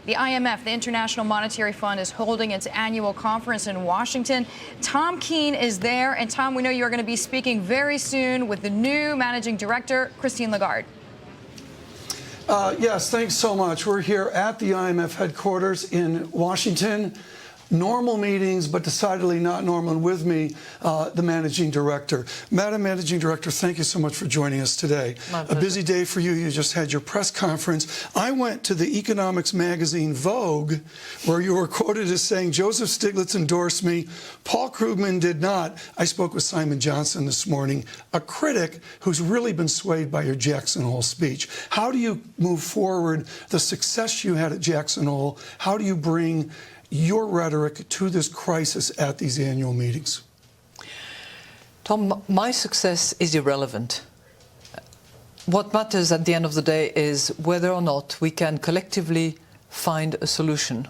The IMF, the International Monetary Fund, is holding its annual conference in Washington. Tom Keene is there. And Tom, we know you're going to be speaking very soon with the new managing director, Christine Lagarde. Yes, thanks so much. We're here at the IMF headquarters in Washington. Normal meetings, but decidedly not normal. And with me, the Managing Director. Madam Managing Director, thank you so much for joining us today. A busy day for you. You just had your press conference. I went to the economics magazine Vogue, where you were quoted as saying, Joseph Stiglitz endorsed me, Paul Krugman did not. I spoke with Simon Johnson this morning, a critic who's really been swayed by your Jackson Hole speech. How do you move forward the success you had at Jackson Hole? How do you bring your rhetoric to this crisis at these annual meetings? Tom, my success is irrelevant. What matters at the end of the day is whether or not we can collectively find a solution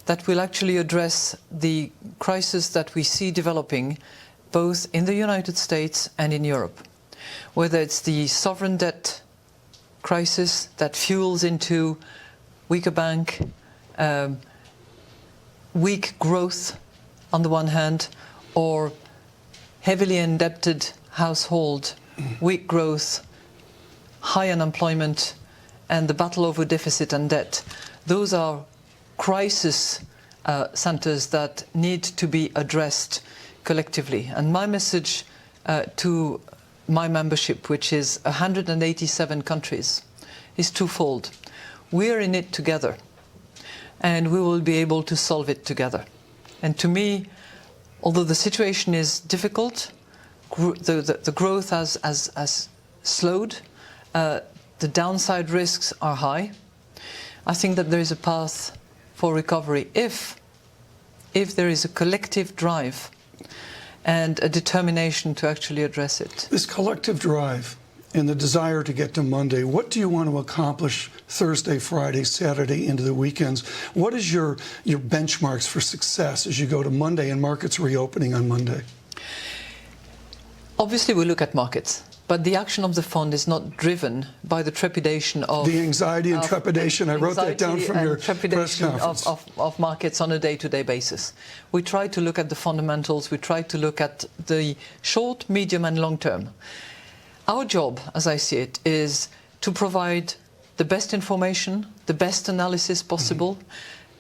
that will actually address the crisis that we see developing both in the United States and in Europe. Whether it's the sovereign debt crisis that fuels into weaker bank, weak growth on the one hand, or heavily indebted household, weak growth, high unemployment, and the battle over deficit and debt. Those are crisis centers that need to be addressed collectively. And my message to my membership, which is 187 countries, is twofold. We're in it together, and we will be able to solve it together. And to me, although the situation is difficult, the growth has slowed, the downside risks are high, I think that there is a path for recovery if there is a collective drive and a determination to actually address it. This collective drive and the desire to get to Monday, what do you want to accomplish Thursday, Friday, Saturday, into the weekends? What is your benchmarks for success as you go to Monday and markets reopening on Monday? Obviously, we look at markets, but the action of the fund is not driven by the trepidation of... The anxiety and trepidation, I wrote that down from your press conference. Of markets on a day-to-day basis. We try to look at the fundamentals, we try to look at the short, medium and long term. Our job, as I see it, is to provide the best information, the best analysis possible,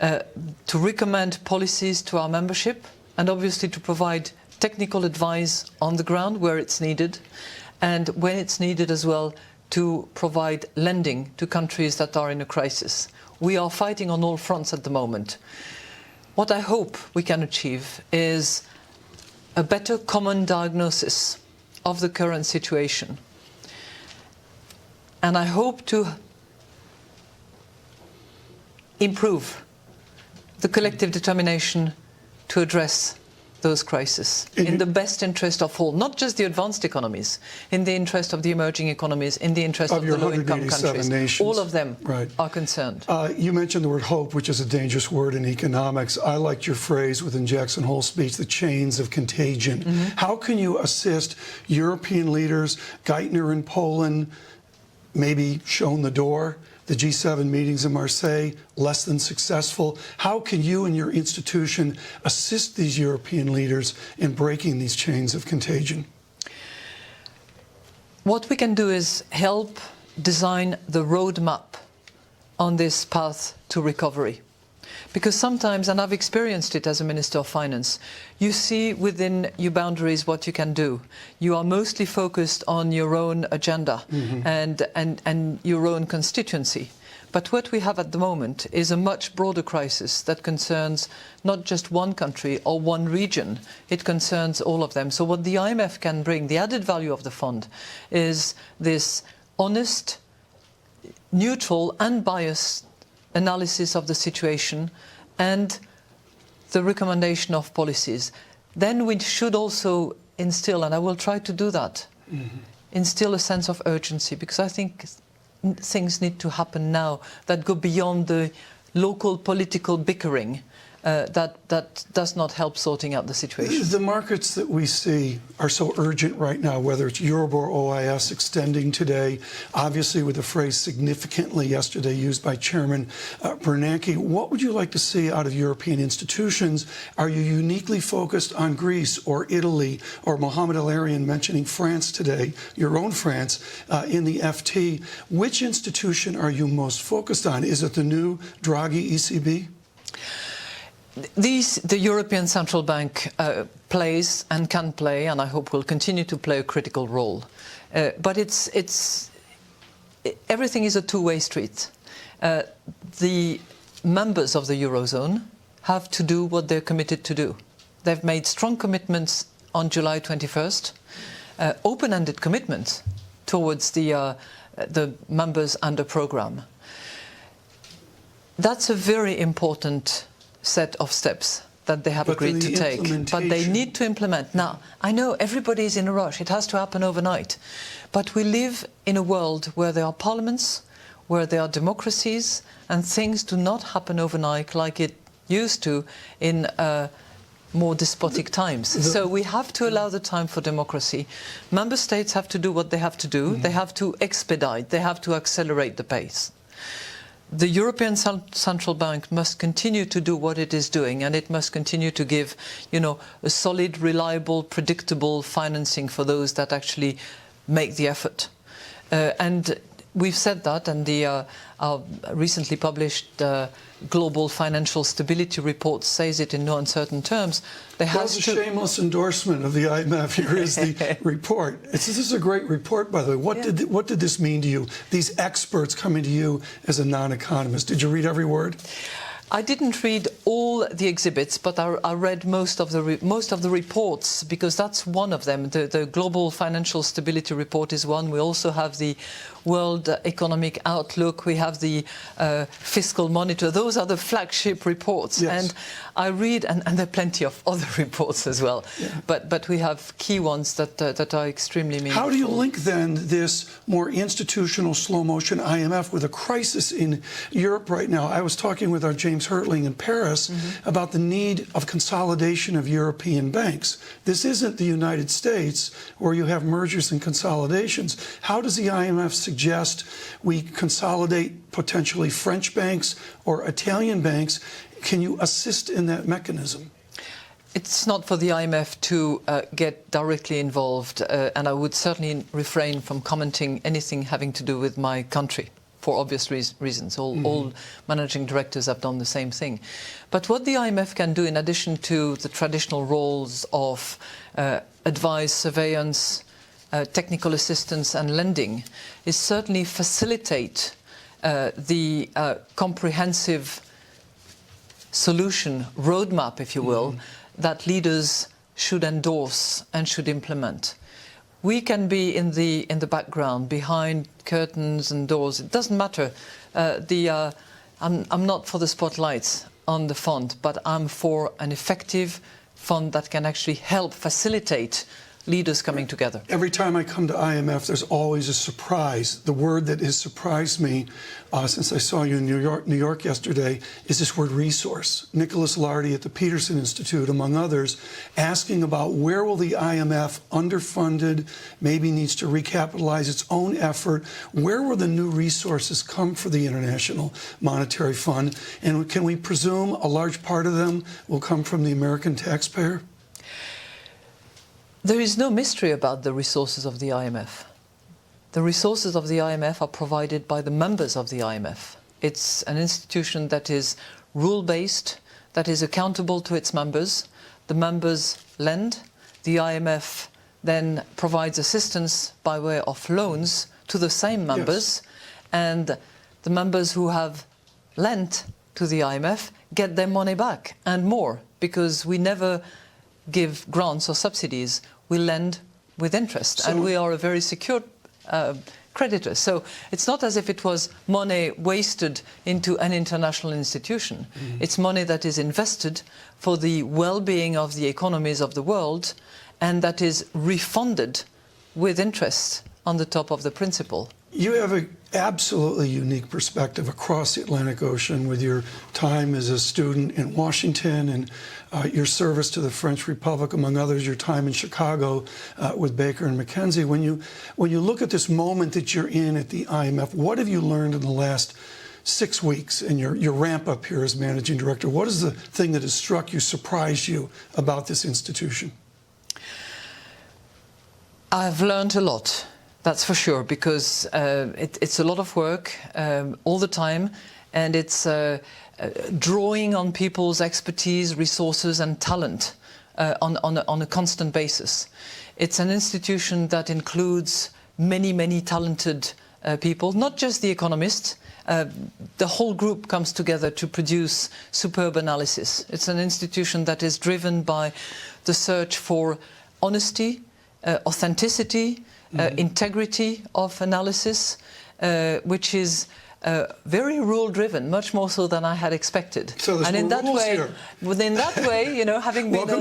to recommend policies to our membership, and obviously to provide technical advice on the ground where it's needed, and when it's needed as well, to provide lending to countries that are in a crisis. We are fighting on all fronts at the moment. What I hope we can achieve is a better common diagnosis of the current situation. And I hope to improve the collective determination to address those crises in the best interest of all, not just the advanced economies, in the interest of the emerging economies, in the interest of the low-income countries. Nations. All of them are concerned. You mentioned the word hope, which is a dangerous word in economics. I liked your phrase within Jackson Hole's speech, the chains of contagion. How can you assist European leaders, Geithner in Poland, maybe shown the door, the G7 meetings in Marseille, less than successful? How can you and your institution assist these European leaders in breaking these chains of contagion? What we can do is help design the roadmap on this path to recovery. Because sometimes, and I've experienced it as a Minister of Finance, you see within your boundaries what you can do. You are mostly focused on your own agenda and your own constituency. But what we have at the moment is a much broader crisis that concerns not just one country or one region, it concerns all of them. So what the IMF can bring, the added value of the fund, is this honest, neutral, unbiased analysis of the situation and the recommendation of policies. Then we should also instill, and I will try to do that, instill a sense of urgency, because I think things need to happen now that go beyond the local political bickering that does not help sorting out the situation. The markets that we see are so urgent right now, whether it's Euribor OIS extending today, obviously with the phrase significantly yesterday used by Chairman Bernanke. What would you like to see out of European institutions? Are you uniquely focused on Greece or Italy or Mohamed El-Arian mentioning France today, your own France, in the FT? Which institution are you most focused on? Is it the new Draghi ECB? The European Central Bank plays and can play, and I hope will continue to play, a critical role. But everything is a two-way street. The members of the Eurozone have to do what they're committed to do. They've made strong commitments on July 21st, open-ended commitments towards the members under programme. That's a very important set of steps that they have agreed to take, but they need to implement. Now, I know everybody is in a rush, it has to happen overnight, but we live in a world where there are parliaments, where there are democracies, and things do not happen overnight like it used to in more despotic times. So we have to allow the time for democracy. Member states have to do what they have to do. They have to expedite, they have to accelerate the pace. The European Central Bank must continue to do what it is doing, and it must continue to give, a solid, reliable, predictable financing for those that actually make the effort. And we've said that, and our recently published Global Financial Stability Report says it in no uncertain terms. That's a shameless endorsement of the IMF. Here is the report. This is a great report, by the way. What did this mean to you? These experts coming to you as a non-economist. Did you read every word? I didn't read all the exhibits, but I read most of the reports, because that's one of them. The Global Financial Stability Report is one. We also have the World Economic Outlook. We have the Fiscal Monitor. Those are the flagship reports. Yes. And I read, and there are plenty of other reports as well. Yeah. But we have key ones that are extremely meaningful. How do you link then this more institutional slow motion IMF with a crisis in Europe right now? I was talking with our James Hertling in Paris about the need of consolidation of European banks. This isn't the United States where you have mergers and consolidations. How does the IMF suggest we consolidate potentially French banks or Italian banks? Can you assist in that mechanism? It's not for the IMF to get directly involved, and I would certainly refrain from commenting anything having to do with my country, for obvious reasons. All managing directors have done the same thing. But what the IMF can do, in addition to the traditional roles of advice, surveillance, technical assistance and lending, is certainly facilitate the comprehensive solution roadmap, if you will, that leaders should endorse and should implement. We can be in the background, behind curtains and doors. It doesn't matter. I'm not for the spotlights on the fund, but I'm for an effective fund that can actually help facilitate leaders coming together. Every time I come to IMF, there's always a surprise. The word that has surprised me since I saw you in New York yesterday is this word resource. Nicholas Lardy at the Peterson Institute, among others, asking about where will the IMF, underfunded, maybe needs to recapitalize its own effort, where will the new resources come for the International Monetary Fund? And can we presume a large part of them will come from the American taxpayer? There is no mystery about the resources of the IMF. The resources of the IMF are provided by the members of the IMF. It's an institution that is rule-based, that is accountable to its members. The members lend. The IMF then provides assistance by way of loans to the same members. Yes. And the members who have lent to the IMF get their money back and more, because we never give grants or subsidies, we lend with interest, and we are a very secure creditor. So it's not as if it was money wasted into an international institution. It's money that is invested for the well-being of the economies of the world, and that is refunded with interest on the top of the principal. You have an absolutely unique perspective across the Atlantic Ocean with your time as a student in Washington and your service to the French Republic, among others, your time in Chicago with Baker and McKenzie. When you look at this moment that you're in at the IMF, what have you learned in the last 6 weeks in your ramp up here as managing director? What is the thing that has struck you, surprised you about this institution? I've learned a lot. That's for sure, because it's a lot of work all the time, and it's drawing on people's expertise, resources and talent on a constant basis. It's an institution that includes many, many talented people, not just the economists. The whole group comes together to produce superb analysis. It's an institution that is driven by the search for honesty, authenticity, integrity of analysis, which is very rule-driven, much more so than I had expected. So there's and in more that rules way, here. Within that way, you know, having been a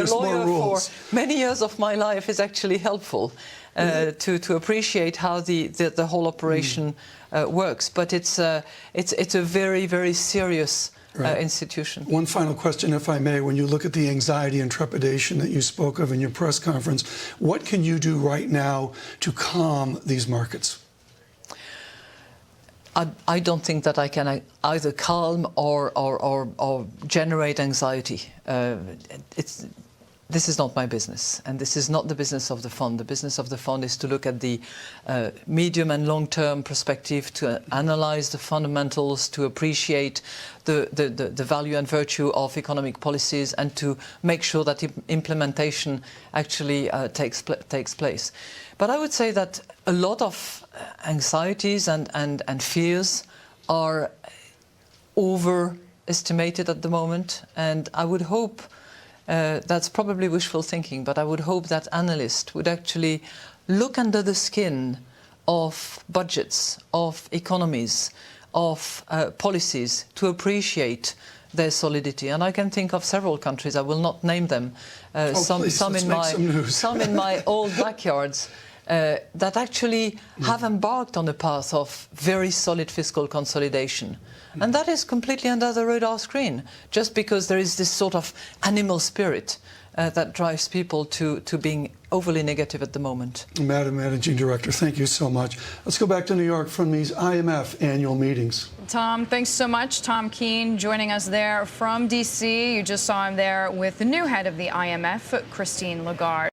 lawyer for many years of my life is actually helpful to appreciate how the whole operation works. But it's a very, very serious institution. One final question, if I may. When you look at the anxiety and trepidation that you spoke of in your press conference, what can you do right now to calm these markets? I don't think that I can either calm or generate anxiety. This is not my business, and this is not the business of the fund. The business of the fund is to look at the medium and long-term perspective, to analyze the fundamentals, to appreciate the value and virtue of economic policies, and to make sure that implementation actually takes place. But I would say that a lot of anxieties and fears are overestimated at the moment, and I would hope that's probably wishful thinking, but I would hope that analysts would actually look under the skin of budgets, of economies, of policies, to appreciate their solidity. And I can think of several countries, I will not name them, some in my old backyards, that actually have embarked on a path of very solid fiscal consolidation. And that is completely under the radar screen, just because there is this sort of animal spirit that drives people to being overly negative at the moment. Madam Managing Director, thank you so much. Let's go back to New York from these IMF annual meetings. Tom, thanks so much. Tom Keene joining us there from D.C. You just saw him there with the new head of the IMF, Christine Lagarde.